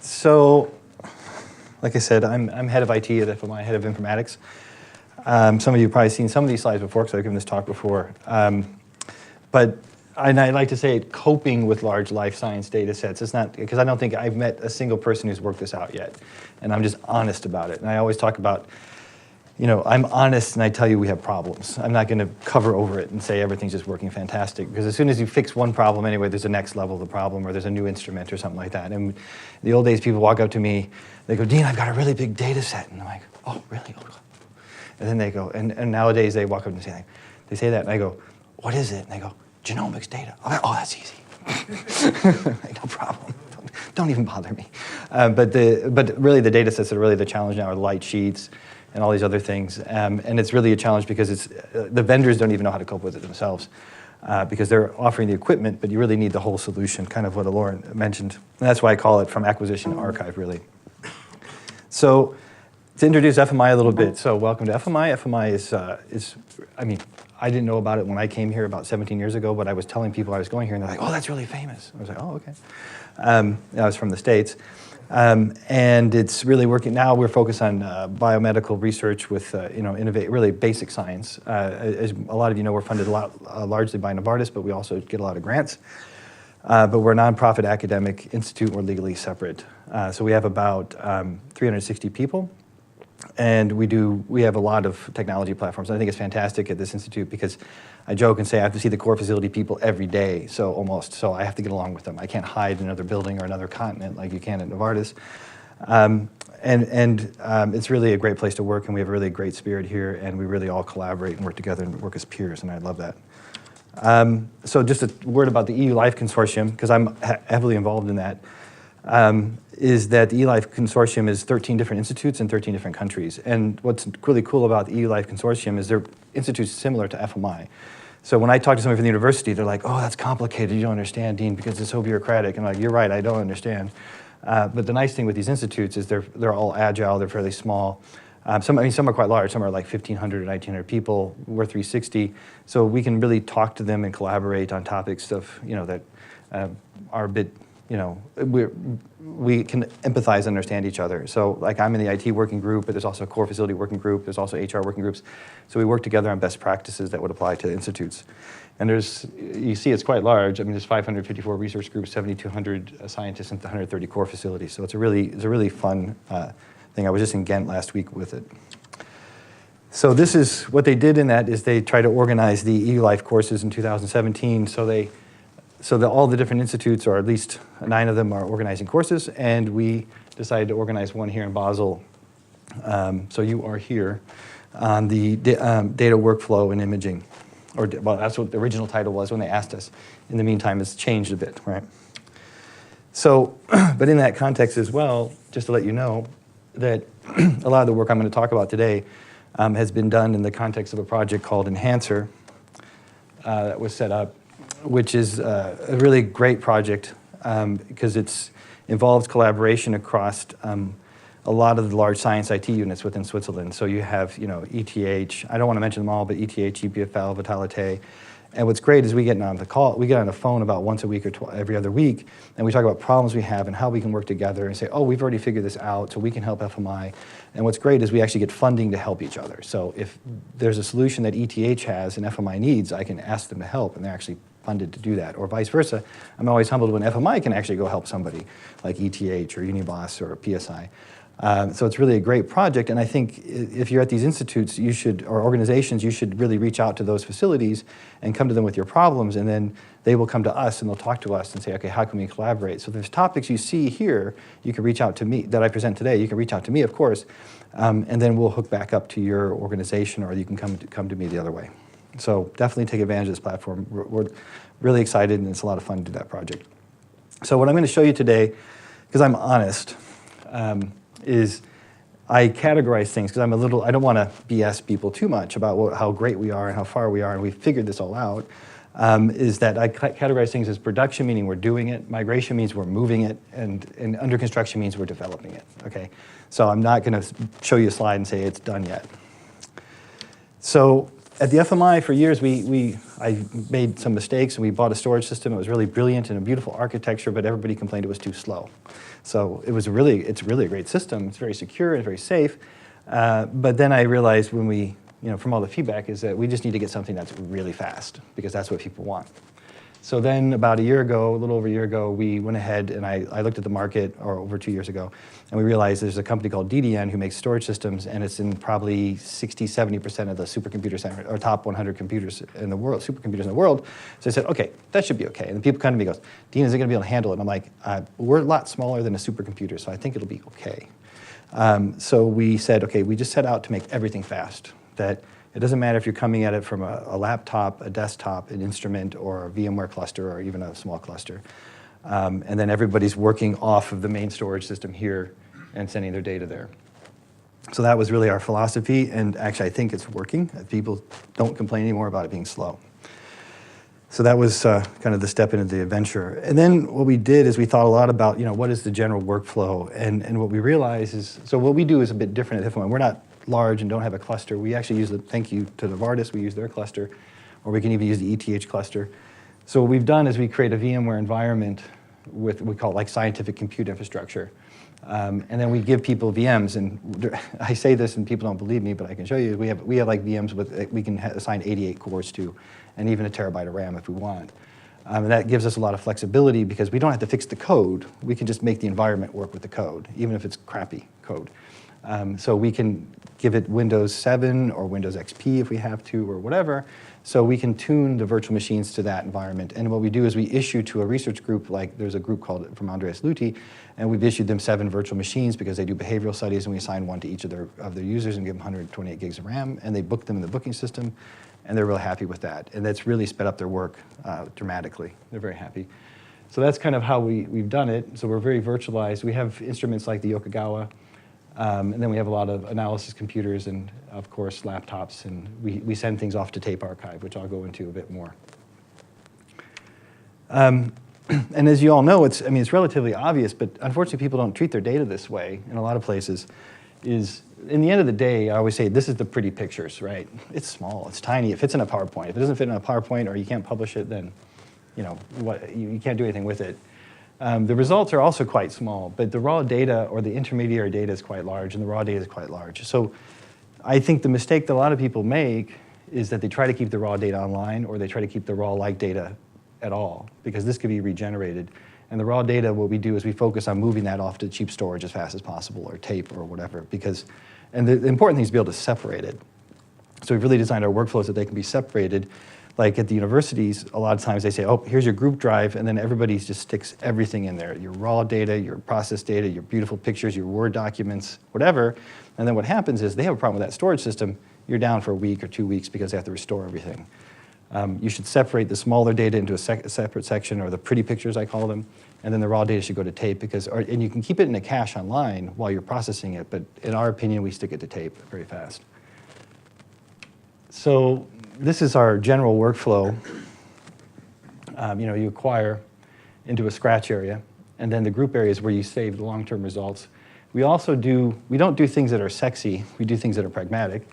So, like I said, I'm head of IT at FMI, head of informatics. Some of you have probably seen some of these slides before, because I've given this talk before. But I like to say coping with large life science data sets. It's not, because I don't think I've met a single person who's worked this out yet. And I'm just honest about it. And I always talk about, I'm honest and I tell you we have problems. I'm not going to cover over it and say everything's just working fantastic. Because as soon as you fix one problem anyway, there's a next level of the problem, or there's a new instrument or something like that. And in the old days, people walk up to me, they go, Dean, I've got a really big data set. And I'm like, oh, really? And then they go, and nowadays they walk up and say that, and I go, what is it? And they go, genomics data. I'm like, oh, that's easy. Like, no problem. Don't even bother me. But really the data sets that are really the challenge now are light sheets and all these other things. And it's really a challenge because the vendors don't even know how to cope with it themselves because they're offering the equipment, but you really need the whole solution, kind of what Lauren mentioned. And that's why I call it from acquisition to archive, really. So to introduce FMI a little bit, so welcome to FMI. FMI is I didn't know about it when I came here about 17 years ago, but I was telling people I was going here, and they're like, oh, that's really famous. I was like, oh, okay. I was from the States. And it's really working. Now we're focused on biomedical research with, innovate, really basic science. As a lot of you know, we're funded largely by Novartis, but we also get a lot of grants. But we're a nonprofit academic institute. We're legally separate. So we have about 360 people. And we have a lot of technology platforms. I think it's fantastic at this institute because I joke and say I have to see the core facility people every day, so I have to get along with them. I can't hide in another building or another continent like you can at Novartis. It's really a great place to work, and we have a really great spirit here, and we really all collaborate and work together and work as peers, and I love that. So just a word about the eulife Consortium, because I'm heavily involved in that. Is that the eulife Consortium is 13 different institutes in 13 different countries. And what's really cool about the eulife Consortium is they're institutes similar to FMI. So when I talk to somebody from the university, they're like, oh, that's complicated, you don't understand, Dean, because it's so bureaucratic. And I'm like, you're right, I don't understand. But the nice thing with these institutes is they're all agile, they're fairly small. Some are quite large, some are like 1,500 or 1,900 people, we're 360. So we can really talk to them and collaborate on topics that are a bit, we can empathize and understand each other. So like I'm in the IT working group, but there's also a core facility working group, there's also HR working groups. So we work together on best practices that would apply to institutes. And you see it's quite large. I mean, there's 554 research groups, 7,200 scientists, and 130 core facilities. So it's a really fun thing. I was just in Ghent last week with it. So this is, what they did in that is they tried to organize the eulife courses in 2017. So all the different institutes, or at least 9 of them, are organizing courses, and we decided to organize one here in Basel. So you are here on the data workflow and imaging. Well, that's what the original title was when they asked us. In the meantime, it's changed a bit, right? So, but in that context as well, just to let you know, that a lot of the work I'm going to talk about today has been done in the context of a project called Enhancer that was set up, which is a really great project because it involves collaboration across a lot of the large science IT units within Switzerland. So you have, ETH, I don't want to mention them all, but ETH, EPFL, Vitalité. And what's great is we get on the phone about once a week or every other week, and we talk about problems we have and how we can work together and say, oh, we've already figured this out, so we can help FMI. And what's great is we actually get funding to help each other. So if there's a solution that ETH has and FMI needs, I can ask them to help, and they're actually funded to do that, or vice versa. I'm always humbled when FMI can actually go help somebody like ETH or Unibos or PSI. So it's really a great project, and I think if you're at these institutes, or organizations, you should really reach out to those facilities and come to them with your problems, and then they will come to us and they'll talk to us and say, okay, how can we collaborate? So if there's topics you see here, you can reach out to me, that I present today, you can reach out to me, of course, and then we'll hook back up to your organization, or you can come to me the other way. So definitely take advantage of this platform. We're really excited, and it's a lot of fun to do that project. So what I'm going to show you today, because I'm honest, is I categorize things because I don't want to BS people too much about how great we are and how far we are, and we've figured this all out, is that I categorize things as production, meaning we're doing it, migration means we're moving it, and under construction means we're developing it, okay? So I'm not going to show you a slide and say it's done yet. So at the FMI for years, I made some mistakes, and we bought a storage system. It was really brilliant and a beautiful architecture, but everybody complained it was too slow. So it's really a great system. It's very secure and very safe. But then I realized when we, from all the feedback is that we just need to get something that's really fast because that's what people want. So then about a little over a year ago, we went ahead and I looked at the market, or over 2 years ago, and we realized there's a company called DDN who makes storage systems, and it's in probably 60–70% of the supercomputer center, or top 100 computers in the world, supercomputers in the world. So I said, okay, that should be okay. And the people come to me and goes, Dean, is it going to be able to handle it? And I'm like, we're a lot smaller than a supercomputer, so I think it'll be okay. So we said, okay, we just set out to make everything fast. That it doesn't matter if you're coming at it from a laptop, a desktop, an instrument, or a VMware cluster, or even a small cluster. And then everybody's working off of the main storage system here and sending their data there. So that was really our philosophy, and actually I think it's working. People don't complain anymore about it being slow. So that was kind of the step into the adventure. And then what we did is we thought a lot about, what is the general workflow? And what we realized is, so what we do is a bit different at FMI. We're not large and don't have a cluster. We actually use thank you to Novartis, we use their cluster, or we can even use the ETH cluster. So what we've done is we create a VMware environment with, we call it like scientific compute infrastructure. And then we give people VMs, and I say this and people don't believe me, but I can show you, we have like VMs with, we can assign 88 cores to, and even a terabyte of RAM if we want. And that gives us a lot of flexibility because we don't have to fix the code. We can just make the environment work with the code, even if it's crappy code. So we can give it Windows 7 or Windows XP if we have to, or whatever. So we can tune the virtual machines to that environment. And what we do is we issue to a research group, like there's a group called from Andreas Luthi, and we've issued them 7 virtual machines because they do behavioral studies, and we assign one to each of their users and give them 128 gigs of RAM, and they book them in the booking system, and they're really happy with that. And that's really sped up their work dramatically. They're very happy. So that's kind of how we've done it. So we're very virtualized. We have instruments like the Yokogawa, and then we have a lot of analysis computers and, of course, laptops, and we send things off to tape archive, which I'll go into a bit more. And as you all know, it's relatively obvious, but unfortunately people don't treat their data this way in a lot of places. In the end of the day, I always say, this is the pretty pictures, right? It's small, it's tiny, it fits in a PowerPoint. If it doesn't fit in a PowerPoint or you can't publish it, then you can't do anything with it. The results are also quite small, but the raw data or the intermediary data is quite large, and the raw data is quite large. So I think the mistake that a lot of people make is that they try to keep the raw data online, or they try to keep the raw-like data at all, because this could be regenerated. And the raw data, what we do is we focus on moving that off to cheap storage as fast as possible, or tape, or whatever, and the important thing is to be able to separate it. So we've really designed our workflows that they can be separated. Like at the universities, a lot of times they say, oh, here's your group drive, and then everybody just sticks everything in there. Your raw data, your process data, your beautiful pictures, your Word documents, whatever. And then what happens is they have a problem with that storage system. You're down for a week or 2 weeks because they have to restore everything. You should separate the smaller data into a separate section, or the pretty pictures, I call them, and then the raw data should go to tape, and you can keep it in a cache online while you're processing it, but in our opinion, we stick it to tape very fast. So this is our general workflow. You acquire into a scratch area, and then the group area is where you save the long-term results. We don't do things that are sexy, we do things that are pragmatic.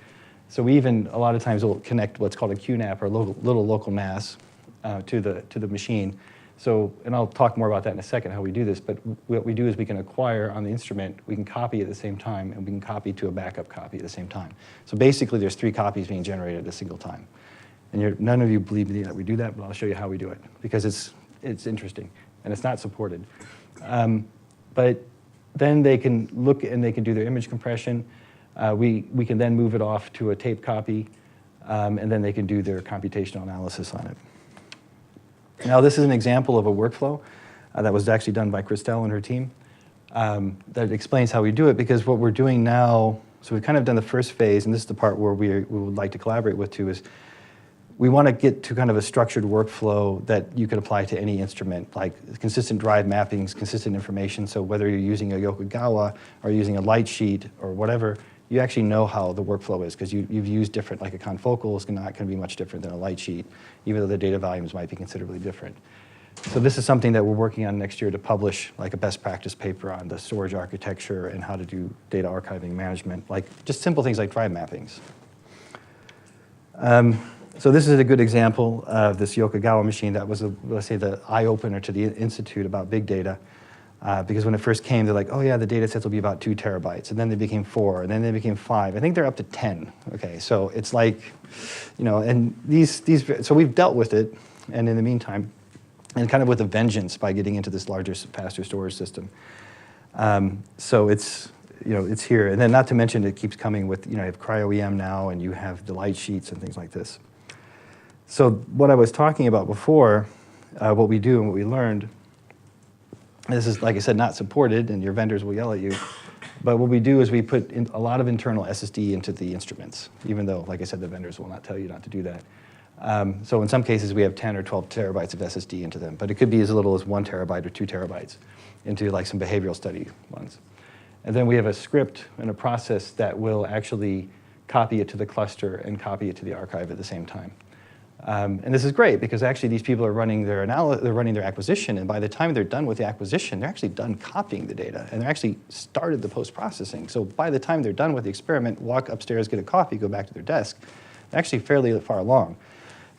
So we even, a lot of times, will connect what's called a QNAP, or little local NAS, to the machine. So, and I'll talk more about that in a second, how we do this, but what we do is we can acquire on the instrument, we can copy at the same time, and we can copy to a backup copy at the same time. So basically, there's 3 copies being generated at a single time. And none of you believe me that we do that, but I'll show you how we do it, because it's interesting, and it's not supported. But then they can look, and they can do their image compression. We can then move it off to a tape copy, and then they can do their computational analysis on it. Now, this is an example of a workflow that was actually done by Christelle and her team that explains how we do it, because what we're doing now, so we've kind of done the first phase, and this is the part where we would like to collaborate with too, is we want to get to kind of a structured workflow that you could apply to any instrument, like consistent drive mappings, consistent information. So whether you're using a Yokogawa or using a light sheet or whatever, you actually know how the workflow is, because you've used different, like a confocal is not going to be much different than a light sheet, even though the data volumes might be considerably different. So this is something that we're working on next year to publish, like a best practice paper on the storage architecture and how to do data archiving management, like just simple things like drive mappings. So this is a good example of this Yokogawa machine that was, let's say, the eye-opener to the Institute about big data. Because when it first came, they're like, oh yeah, the data sets will be about 2 terabytes, and then they became 4, and then they became 5. I think they're up to 10. Okay, so it's like, and so we've dealt with it, and in the meantime, and kind of with a vengeance by getting into this larger, faster storage system. So it's here, and then not to mention it keeps coming with, you have cryo-EM now, and you have the light sheets and things like this. So what I was talking about before, what we do and what we learned. This is, like I said, not supported, and your vendors will yell at you. But what we do is we put in a lot of internal SSD into the instruments, even though, like I said, the vendors will not tell you not to do that. So in some cases, we have 10 or 12 terabytes of SSD into them. But it could be as little as 1 terabyte or 2 terabytes into like some behavioral study ones. And then we have a script and a process that will actually copy it to the cluster and copy it to the archive at the same time. And this is great because actually these people are running their acquisition, and by the time they're done with the acquisition, they're actually done copying the data, and they're actually started the post-processing. So by the time they're done with the experiment, walk upstairs, get a coffee, go back to their desk, they're actually fairly far along.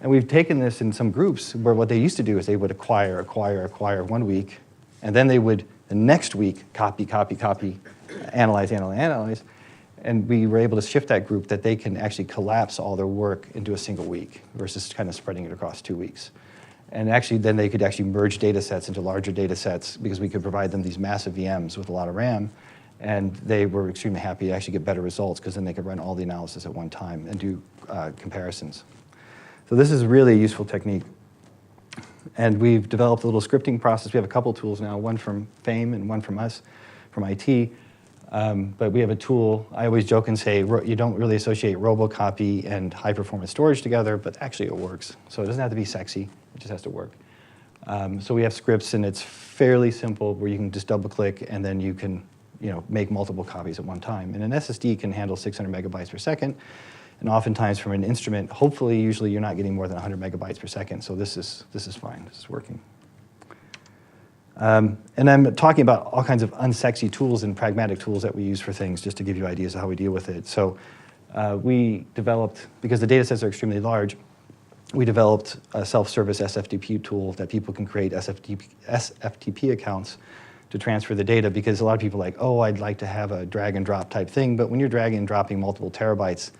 And we've taken this in some groups where what they used to do is they would acquire 1 week, and then they would, the next week, copy, analyze. And we were able to shift that group that they can actually collapse all their work into a single week versus kind of spreading it across 2 weeks. And actually, then they could actually merge data sets into larger data sets because we could provide them these massive VMs with a lot of RAM. And they were extremely happy to actually get better results because then they could run all the analysis at one time and do comparisons. So this is really a useful technique. And we've developed a little scripting process. We have a couple tools now, one from FAME and one from us, from IT. But we have a tool. I always joke and say you don't really associate robocopy and high-performance storage together, but actually it works. So it doesn't have to be sexy. It just has to work. So we have scripts, and it's fairly simple where you can just double-click, and then you can make multiple copies at one time. And an SSD can handle 600 megabytes per second. And oftentimes from an instrument, hopefully, usually you're not getting more than 100 megabytes per second. So this is fine. This is working. And I'm talking about all kinds of unsexy tools and pragmatic tools that we use for things, just to give you ideas of how we deal with it. So we developed, because the data sets are extremely large, we developed a self-service SFTP tool that people can create SFTP accounts to transfer the data, because a lot of people are like, oh, I'd like to have a drag and drop type thing, but when you're dragging and dropping multiple terabytes,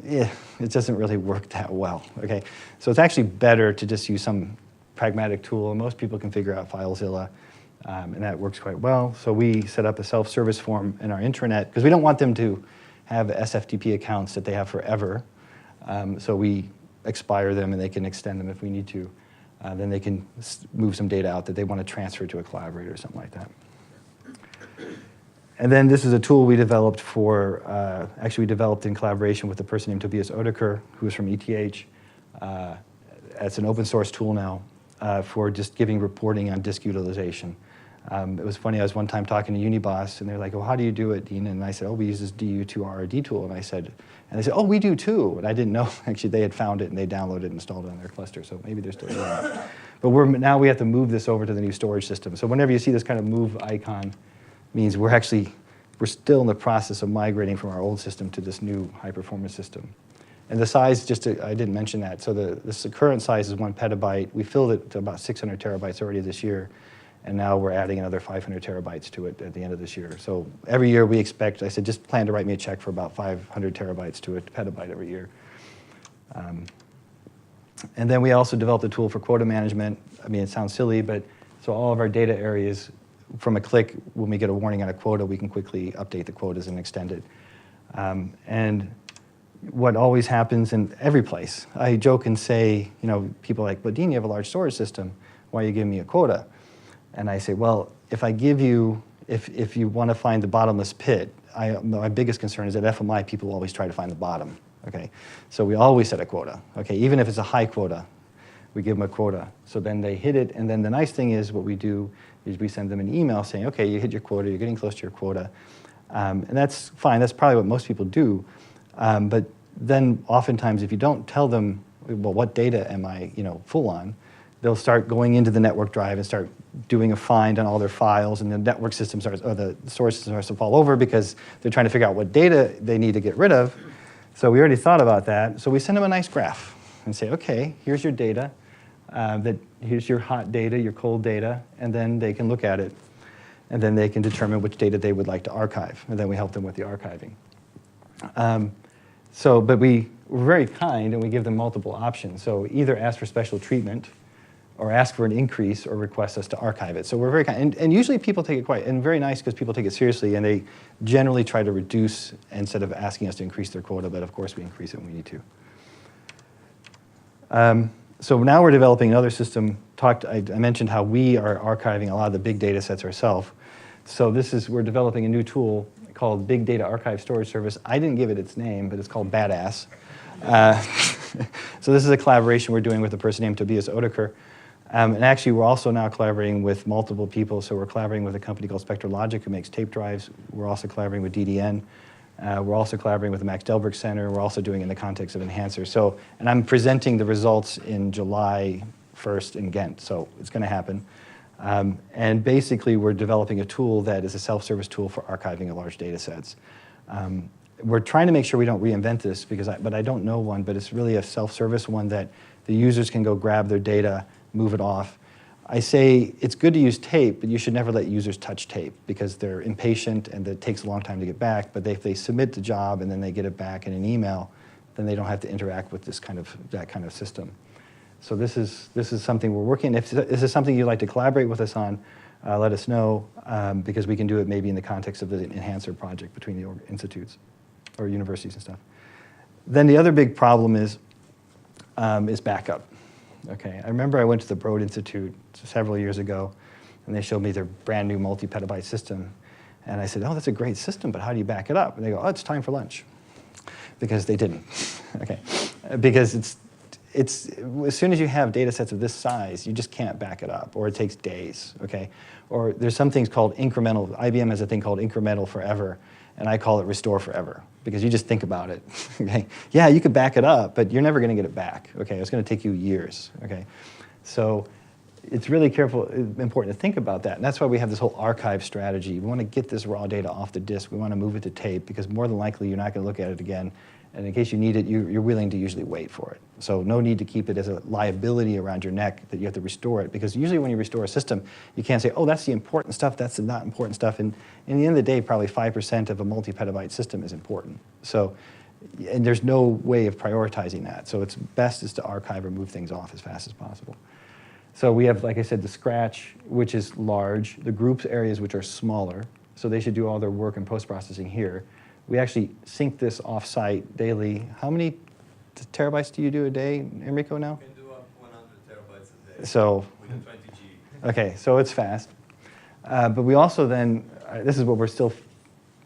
it doesn't really work that well, okay? So it's actually better to just use some pragmatic tool, and most people can figure out FileZilla, and that works quite well. So we set up a self-service form in our intranet, because we don't want them to have SFTP accounts that they have forever. So we expire them, and they can extend them if we need to. Then they can move some data out that they want to transfer to a collaborator or something like that. And then this is a tool we developed for, actually we developed in collaboration with a person named Tobias Oedeker, who is from ETH. It's an open source tool now for just giving reporting on disk utilization. It was funny, I was one time talking to Unibos, and they're like, well, how do you do it, Dean? And I said, oh, we use this DU2RRD tool. And they said, oh, we do too. And I didn't know, actually, they had found it, and they downloaded it and installed it on their cluster, so maybe they're still doing it. But now we have to move this over to the new storage system. So whenever you see this kind of move icon, means we're still in the process of migrating from our old system to this new high-performance system. And the size, I didn't mention that, so the current size is 1 petabyte. We filled it to about 600 terabytes already this year, and now we're adding another 500 terabytes to it at the end of this year. So every year we expect, I said, just plan to write me a check for about 500 terabytes to a petabyte every year. And then we also developed a tool for quota management. I mean, it sounds silly, but so all of our data areas, from a click, when we get a warning on a quota, we can quickly update the quotas and extend it. And what always happens in every place, I joke and say, people are like, but Dean, you have a large storage system. Why are you giving me a quota? And I say, well, if I give you, if you want to find the bottomless pit, my biggest concern is that FMI people always try to find the bottom, okay? So we always set a quota, okay? Even if it's a high quota, we give them a quota. So then they hit it, and then the nice thing is what we do is we send them an email saying, okay, you hit your quota, you're getting close to your quota. And that's fine, that's probably what most people do. But then oftentimes if you don't tell them, well, what data am I full on, they'll start going into the network drive and start doing a find on all their files, and the network system starts, or the storage system starts to fall over because they're trying to figure out what data they need to get rid of. So we already thought about that. So we send them a nice graph and say, okay, here's your data. Here's your hot data, your cold data, and then they can look at it. and then they can determine which data they would like to archive, and then we help them with the archiving. But we're very kind, and we give them multiple options. So either ask for special treatment, or ask for an increase, or request us to archive it. So we're very kind, and usually people take it quite, and very nice because people take it seriously, and they generally try to reduce instead of asking us to increase their quota, but of course we increase it when we need to. So now we're developing another system. I mentioned how we are archiving a lot of the big data sets ourselves. So we're developing a new tool called Big Data Archive Storage Service. I didn't give it its name, but it's called Badass. So this is a collaboration we're doing with a person named Tobias Oedeker. And actually, we're also now collaborating with multiple people. So we're collaborating with a company called SpectraLogic, who makes tape drives. We're also collaborating with DDN. We're also collaborating with the Max Delbruck Center. We're also doing it in the context of Enhancer. And I'm presenting the results in July 1st in Ghent. So it's going to happen. And basically, we're developing a tool that is a self-service tool for archiving of large data sets. We're trying to make sure we don't reinvent this, but I don't know one, but it's really a self-service one that the users can go grab their data, move it off. I say it's good to use tape, but you should never let users touch tape because they're impatient and it takes a long time to get back. But if they submit the job and then they get it back in an email, then they don't have to interact with that kind of system. So this is something we're working. If this is something you'd like to collaborate with us on, let us know because we can do it maybe in the context of the Enhancer project between the institutes or universities and stuff. Then the other big problem is backup. Okay, I remember I went to the Broad Institute several years ago, and they showed me their brand new multi-petabyte system. And I said, oh, that's a great system, but how do you back it up? And they go, oh, it's time for lunch. Because they didn't. Okay, because it's as soon as you have data sets of this size, you just can't back it up, or it takes days, okay? Or there's some things called incremental. IBM has a thing called incremental forever, and I call it restore forever, because you just think about it, okay? Yeah, you could back it up, but you're never going to get it back, okay? It's going to take you years, okay? So it's really important to think about that, and that's why we have this whole archive strategy. We want to get this raw data off the disk. We want to move it to tape, because more than likely you're not going to look at it again, and in case you need it, you're willing to usually wait for it. So no need to keep it as a liability around your neck that you have to restore it, because usually when you restore a system, you can't say, oh, that's the important stuff, that's the not important stuff, and in the end of the day, probably 5% of a multi-petabyte system is important. So, and there's no way of prioritizing that. So it's best is to archive or move things off as fast as possible. So we have, like I said, the Scratch, which is large, the groups areas, which are smaller, so they should do all their work in post-processing here. We actually sync this off-site daily. How many terabytes do you do a day, Enrico, now? We can do up 100 terabytes a day. So, with a 20G. Okay, so it's fast. But we also then, this is what we're still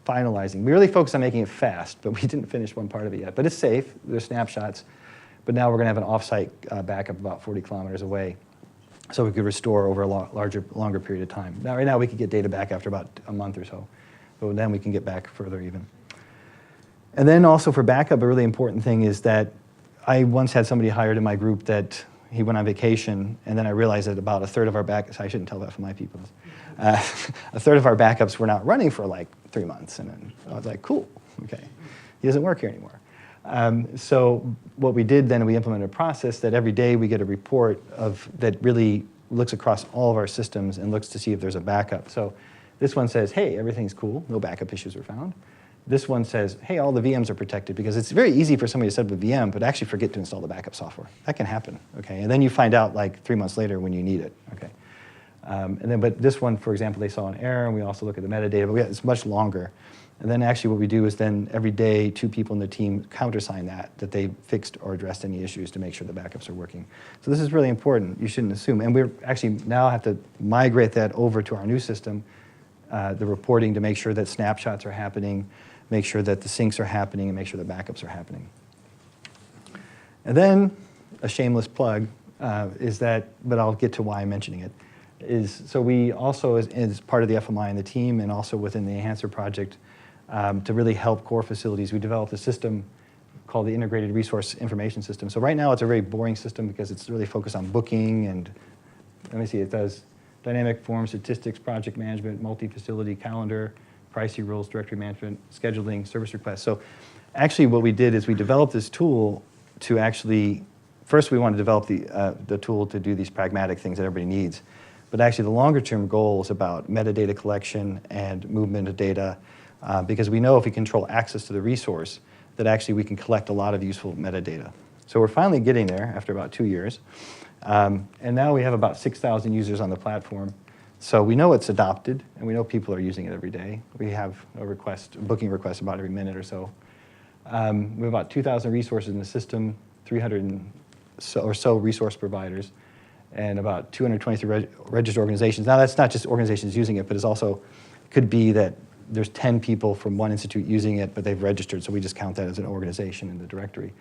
finalizing. We really focused on making it fast, but we didn't finish one part of it yet. But it's safe, there's snapshots. But now we're going to have an off-site backup about 40 kilometers away, so we could restore over a longer period of time. Now, right now, we could get data back after about a month or so. But then we can get back further even. And then also for backup, a really important thing is that I once had somebody hired in my group that he went on vacation, and then I realized that about a third of our backups, I shouldn't tell that for my people, a third of our backups were not running for like 3 months. And then I was like, cool, okay. He doesn't work here anymore. So what we did then, we implemented a process that every day we get a report that really looks across all of our systems and looks to see if there's a backup. So this one says, hey, everything's cool, no backup issues were found. This one says, hey, all the VMs are protected, because it's very easy for somebody to set up a VM, but actually forget to install the backup software. That can happen, okay? And then you find out like 3 months later when you need it, okay? But this one, for example, they saw an error, and we also look at the metadata, but it's much longer. And then actually what we do is then every day, 2 people in the team countersign that they fixed or addressed any issues to make sure the backups are working. So this is really important. You shouldn't assume. And we're actually now have to migrate that over to our new system, the reporting, to make sure that snapshots are happening, make sure that the syncs are happening, and make sure the backups are happening. And then a shameless plug is that, but I'll get to why I'm mentioning it, is so we also, as part of the FMI and the team, and also within the Enhancer project, to really help core facilities, we developed a system called the Integrated Resource Information System. So right now it's a very boring system because it's really focused on booking and, let me see, it does dynamic form statistics, project management, multi-facility calendar, pricing rules, directory management, scheduling, service requests. So actually what we did is we developed this tool to actually, first we want to develop the tool to do these pragmatic things that everybody needs. But actually the longer term goal is about metadata collection and movement of data, because we know if we control access to the resource, that actually we can collect a lot of useful metadata. So we're finally getting there after about 2 years. And now we have about 6,000 users on the platform. So we know it's adopted, and we know people are using it every day. We have a booking request about every minute or so. We have about 2,000 resources in the system, 300 or so resource providers, and about 223 registered organizations. Now that's not just organizations using it, but it's also could be that there's 10 people from one institute using it, but they've registered, so we just count that as an organization in the directory.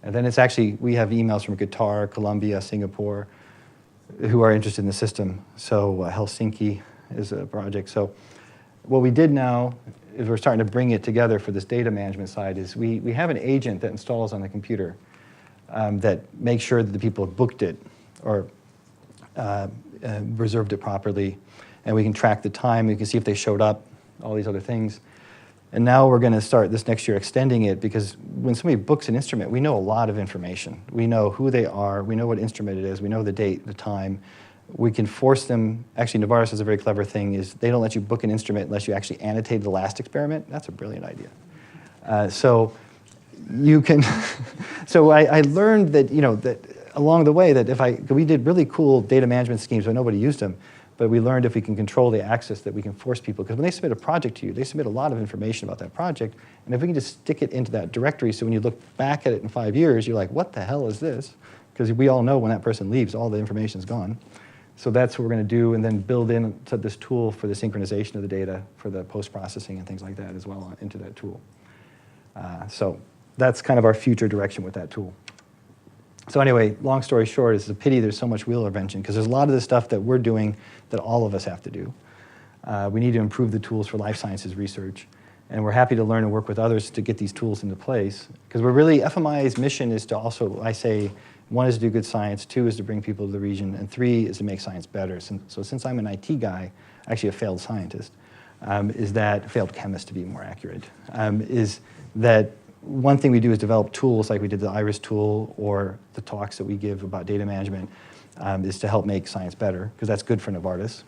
And then it's actually, we have emails from Qatar, Colombia, Singapore, who are interested in the system. So Helsinki is a project. So what we did now is we're starting to bring it together for this data management side is we have an agent that installs on the computer that makes sure that the people have booked it or reserved it properly. And we can track the time, we can see if they showed up, all these other things. And now we're going to start this next year extending it because when somebody books an instrument, we know a lot of information. We know who they are, we know what instrument it is, we know the date, the time. We can force them, actually Novartis has a very clever thing, is they don't let you book an instrument unless you actually annotate the last experiment. That's a brilliant idea. So you can, so I learned that, that along the way that we did really cool data management schemes but nobody used them. But we learned if we can control the access that we can force people, because when they submit a project to you, they submit a lot of information about that project, and if we can just stick it into that directory so when you look back at it in 5 years, you're like, what the hell is this? Because we all know when that person leaves, all the information's gone. So that's what we're going to do, and then build in this tool for the synchronization of the data for the post-processing and things like that as well into that tool. So that's kind of our future direction with that tool. So anyway, long story short, it's a pity there's so much wheel intervention because there's a lot of the stuff that we're doing that all of us have to do. We need to improve the tools for life sciences research, and we're happy to learn and work with others to get these tools into place because FMI's mission is to also, I say, 1 is to do good science, 2 is to bring people to the region, and 3 is to make science better. So since I'm an IT guy, actually a failed scientist, failed chemist to be more accurate, is that one thing we do is develop tools like we did the IRIS tool or the talks that we give about data management is to help make science better because that's good for Novartis.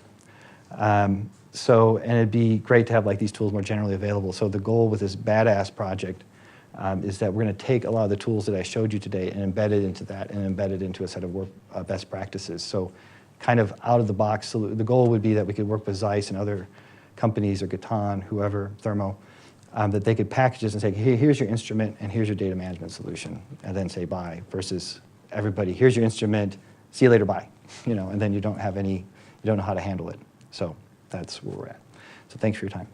And it'd be great to have like these tools more generally available. So the goal with this badass project is that we're going to take a lot of the tools that I showed you today and embed it into that and embed it into a set of best practices. So kind of out of the box, the goal would be that we could work with Zeiss and other companies or Gatan, whoever, Thermo, that they could package this and say, hey, here's your instrument and here's your data management solution, and then say bye, versus everybody, here's your instrument, see you later, bye. And then you don't know how to handle it. So that's where we're at. So thanks for your time.